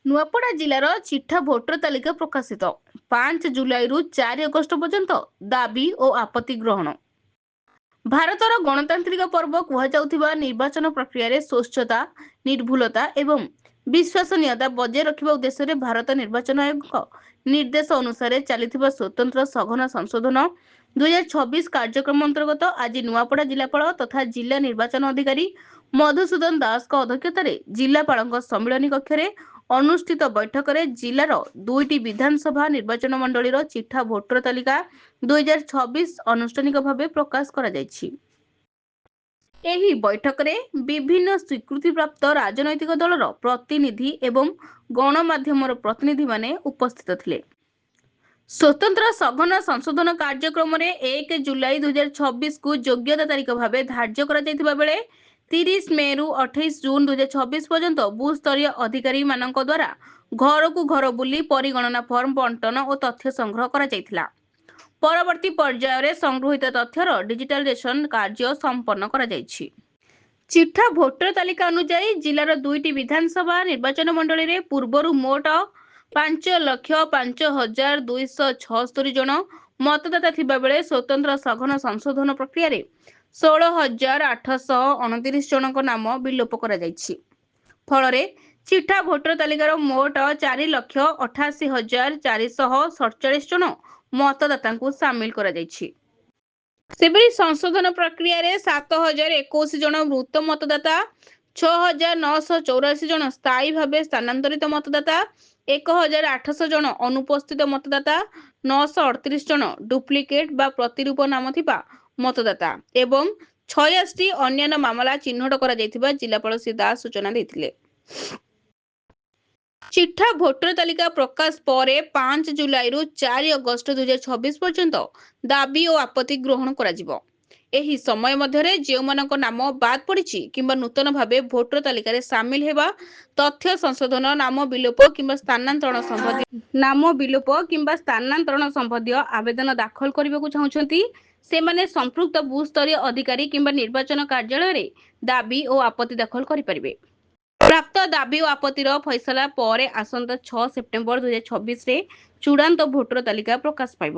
ନୂଆପଡ଼ା ଜିଲ୍ଲାର ଚିଠା ଭୋଟର ତାଲିକା ପ୍ରକାଶିତ 5 ଜୁଲାଇରୁ 4 ଅଗଷ୍ଟ ପର୍ଯ୍ୟନ୍ତ ଦାବି ଓ ଆପତ୍ତି ଗ୍ରହଣ। ଭାରତର ଗଣତାନ୍ତ୍ରିକ ପର୍ବ କୁହାଯାଉଥିବା ନିର୍ବାଚନ ପ୍ରକ୍ରିୟାରେ ସ୍ୱଚ୍ଛତା, ନିର୍ଭୁଲତା ଏବଂ ବିଶ୍ୱସନୀୟତା ବଜାୟ ରଖିବା ଉଦ୍ଦେଶ୍ୟରେ ଭାରତ ନିର୍ବାଚନ ଆୟୋଗଙ୍କ ନିର୍ଦ୍ଦେଶ ଅନୁସାରେ ଚାଲିଥିବା ସ୍ୱତନ୍ତ୍ର ସଘନ ସଂଶୋଧନ 2026 କାର୍ଯ୍ୟକ୍ରମ ଅନ୍ତର୍ଗତ ଆଜି ନୂଆପଡ଼ା ଜିଲ୍ଲାପାଳ ତଥା ଜିଲ୍ଲା ନିର୍ବାଚନ ଅଧିକାରୀ ମଧୁସୂଦନ ଦାସଙ୍କ ଅଧ୍ୟକ୍ଷତାରେ ଜିଲ୍ଲାପାଳଙ୍କ ସମ୍ମିଳନୀ କକ୍ଷରେ ଅନୁଷ୍ଠିତ ବୈଠକରେ ଜିଲ୍ଲାର 2ଟି ବିଧାନସଭା ନିର୍ବାଚନ ମଣ୍ଡଳୀର ଚିଠା ଭୋଟର ତାଲିକା 2026 ଆନୁଷ୍ଠାନିକ ଭାବେ ପ୍ରକାଶ କରାଯାଇଛି। ଏହି ବୈଠକରେ ବିଭିନ୍ନ ସ୍ୱୀକୃତିପ୍ରାପ୍ତ ରାଜନୈତିକ ଦଳର ପ୍ରତିନିଧି ଏବଂ ଗଣମାଧ୍ୟମର ପ୍ରତିନିଧିମାନେ ଉପସ୍ଥିତ ଥିଲେ। ସ୍ୱତନ୍ତ୍ର ସଘନ ସଂଶୋଧନ କାର୍ଯ୍ୟକ୍ରମରେ 1 ଜୁଲାଇ 2026କୁ ଯୋଗ୍ୟତା ତାରିଖ ଭାବେ ଧାର୍ଯ୍ୟ କରାଯାଇଥିବା ବେଳେ 30 ମେରୁ 28 ଜୁନ୍ 2026 ପର୍ଯ୍ୟନ୍ତ ବୁଥ୍ ସ୍ତରୀୟ ଅଧିକାରୀମାନଙ୍କ ଦ୍ୱାରା ଘରକୁ ଘର ବୁଲି ପରିଗଣନା ଫର୍ମ ବଣ୍ଟନ ଓ ତଥ୍ୟ ସଂଗ୍ରହ କରାଯାଇଥିଲା। ପରବର୍ତ୍ତୀ ପର୍ଯ୍ୟାୟରେ ସଂଗୃହୀତ ତଥ୍ୟର ଡିଜିଟାଲାଇଜେସନ କାର୍ଯ୍ୟ ସମ୍ପନ୍ନ କରାଯାଇଛି। ଚିଠା ଭୋଟର ତାଲିକା ଅନୁଯାୟୀ ଜିଲ୍ଲାର 2ଟି ବିଧାନସଭା ନିର୍ବାଚନ ମଣ୍ଡଳୀରେ ପୂର୍ବରୁ ମୋଟ 5,05,276 ଜଣ ମତଦାତା ଥିବାବେଳେ ସ୍ୱତନ୍ତ୍ର ସଘନ ସଂଶୋଧନ ପ୍ରକ୍ରିୟାରେ 16,829 ଜଣଙ୍କ ନାମ ବିଲୋପ କରାଯାଇଛି। ଫଳରେ ଚିଠା ଭୋଟର ତାଲିକାର ମୋଟ 4,88,447 ଜଣ ମତଦାତାଙ୍କୁ ସାମିଲ କରାଯାଇଛି। ସେପରି ସଂଶୋଧନ ପ୍ରକ୍ରିୟାରେ 7,021 ଜଣ ମୃତ ମତଦାତା, 6,984 ଜଣ ସ୍ଥାୟୀ ଭାବେ ସ୍ଥାନାନ୍ତରିତ ମତଦାତା, 1,800 ଜଣ ଅନୁପସ୍ଥିତ ମତଦାତା, 938 ଜଣ ଡୁପ୍ଲିକେଟ୍ ବା ପ୍ରତିରୂପ ନାମ ଥିବା ମତଦାତା ଏବଂ 86ଟି ଅନ୍ୟାନ୍ୟ ମାମଲା ଚିହ୍ନଟ କରାଯାଇଥିବା ଜିଲ୍ଲାପାଳ ଶ୍ରୀ ଦାସ ସୂଚନା ଦେଇଥିଲେ। ଚିଠା ଭୋଟର ତାଲିକା ପ୍ରକାଶ ପରେ 5 ଜୁଲାଇରୁ 4 ଅଗଷ୍ଟ 2026 ପର୍ଯ୍ୟନ୍ତ ଦାବି ଓ ଆପତ୍ତି ଗ୍ରହଣ କରାଯିବ। ଏହି ସମୟ ମଧ୍ୟରେ ଯେଉଁମାନଙ୍କ ନାମ ବାଦ୍ ପଡ଼ିଛି କିମ୍ବା ନୂତନ ଭାବେ ଭୋଟର ତାଲିକାରେ ସାମିଲ ହେବା, ତଥ୍ୟ ସଂଶୋଧନ, ନାମ ବିଲୋପ କିମ୍ବା ସ୍ଥାନାନ୍ତରଣ ସମ୍ବନ୍ଧୀୟ ଆବେଦନ ଦାଖଲ କରିବାକୁ ଚାହୁଁଛନ୍ତି, ସେମାନେ ସମ୍ପୃକ୍ତ ବୁଥ୍ ସ୍ତରୀୟ ଅଧିକାରୀ କିମ୍ବା ନିର୍ବାଚନ କାର୍ଯ୍ୟାଳୟରେ ଦାବି ଓ ଆପତ୍ତି ଦାଖଲ କରିପାରିବେ। ପ୍ରାପ୍ତ ଦାବି ଓ ଆପତ୍ତିର ଫଇସଲା ପରେ ଆସନ୍ତା 6 ସେପ୍ଟେମ୍ବର 2026ରେ ଚୂଡ଼ାନ୍ତ ଭୋଟର ତାଲିକା ପ୍ରକାଶ ପାଇବ।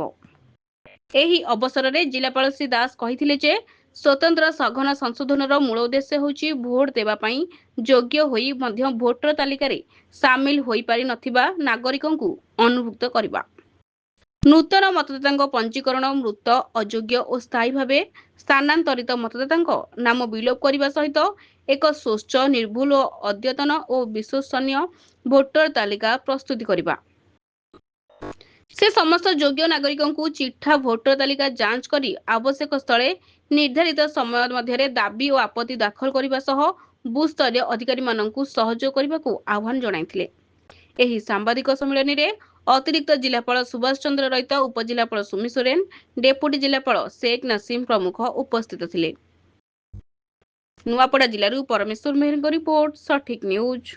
ଏହି ଅବସରରେ ଜିଲ୍ଲାପାଳ ଶ୍ରୀ ଦାସ କହିଥିଲେ ଯେ ସ୍ୱତନ୍ତ୍ର ସଘନ ସଂଶୋଧନର ମୂଳ ଉଦ୍ଦେଶ୍ୟ ହେଉଛି ଭୋଟ ଦେବା ପାଇଁ ଯୋଗ୍ୟ ହୋଇ ମଧ୍ୟ ଭୋଟର ତାଲିକାରେ ସାମିଲ ହୋଇପାରି ନଥିବା ନାଗରିକଙ୍କୁ ଅନ୍ତର୍ଭୁକ୍ତ କରିବା। ନୂତନ ମତଦାତାଙ୍କ ପଞ୍ଜୀକରଣ, ମୃତ, ଅଯୋଗ୍ୟ ଓ ସ୍ଥାୟୀ ଭାବେ ସ୍ଥାନାନ୍ତରିତ ମତଦାତାଙ୍କ ନାମ ବିଲୋପ କରିବା ସହିତ ଏକ ସ୍ୱଚ୍ଛ, ନିର୍ଭୁଲ, ଅଦ୍ୟତନ ଓ ବିଶ୍ୱସନୀୟ ଭୋଟର ତାଲିକା ପ୍ରସ୍ତୁତ କରିବା। ସେ ସମସ୍ତ ଯୋଗ୍ୟ ନାଗରିକଙ୍କୁ ଚିଠା ଭୋଟର ତାଲିକା ଯାଞ୍ଚ କରି ଆବଶ୍ୟକ ସ୍ଥଳେ ନିର୍ଦ୍ଧାରିତ ସମୟ ମଧ୍ୟରେ ଦାବି ଓ ଆପତ୍ତି ଦାଖଲ କରିବା ସହ ବୁଥ୍ ସ୍ତରୀୟ ଅଧିକାରୀମାନଙ୍କୁ ସହଯୋଗ କରିବାକୁ ଆହ୍ୱାନ ଜଣାଇଥିଲେ। ଏହି ସାମ୍ବାଦିକ ସମ୍ମିଳନୀରେ ଅତିରିକ୍ତ ଜିଲ୍ଲାପାଳ ସୁଭାଷ ଚନ୍ଦ୍ର ରୈତ, ଉପଜିଲ୍ଲାପାଳ ସୁମି ସୋରେନ, ଡେପୁଟି ଜିଲ୍ଲାପାଳ ଶେଖ୍ ନସିମ ପ୍ରମୁଖ ଉପସ୍ଥିତ ଥିଲେ। ନୂଆପଡ଼ା ଜିଲ୍ଲାରୁ ପରମେଶ୍ୱର ମେହେରଙ୍କ ରିପୋର୍ଟ, ସଠିକ୍ ନ୍ୟୁଜ୍।